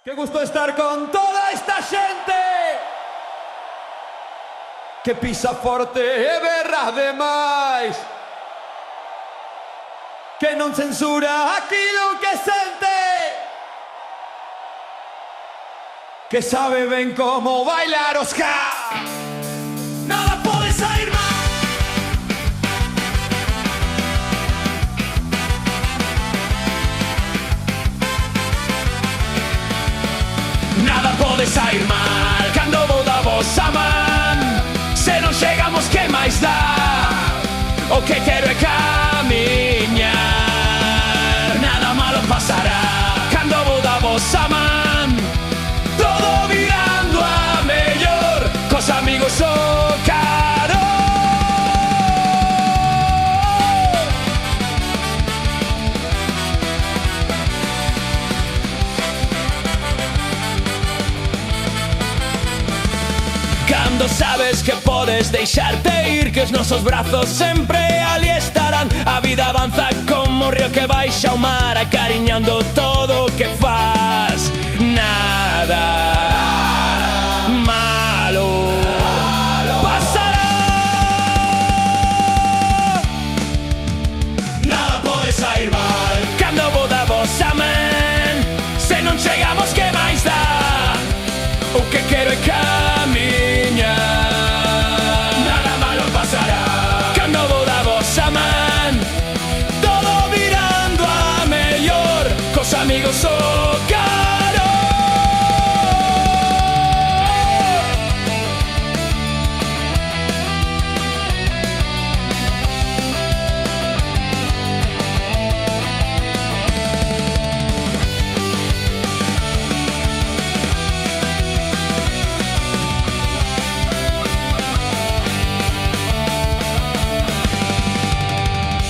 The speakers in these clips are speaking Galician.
Qué gusto estar con toda esta gente que pisa forte e berra demais, que non censura aquilo que sente, que sabe ben como bailar o ska. Nada pode sair mal. Nada pode sair mal cando vou da vosa man. Se non chegamos, que máis dá? O que quero é camiñar. Nada malo pasará cando vou da vosa man. Todo virando a mellor, cos amigos o caro. Cando sabes que podes deixarte ir, que os nosos brazos sempre ali estarán. A vida avanza como o río que baixa ao mar, acariñando todo o que faz. Nada malo pasará. Nada pode sair mal cando vou da vosa man. Se non chegamos, que máis dá? O que quero é camiñar. Nada malo pasará cando vou da vosa man. Todo virando a mellor, cos amigos o caro.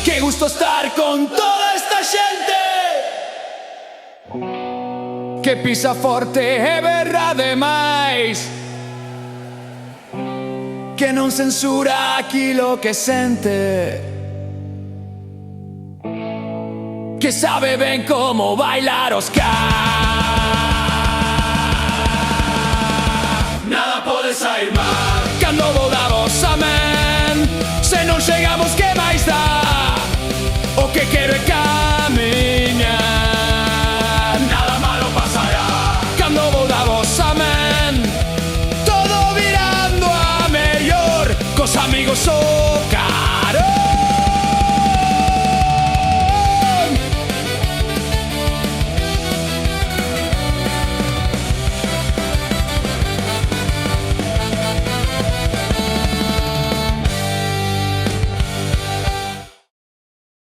Qué gusto estar con toda esta xente que pisa forte e berra demais, que non censura aquilo que sente, que sabe ben como bailar o ska. Nada pode sair mal cando vou da vosa man. Se non chegamos, que máis dá? O que quero é camiñar.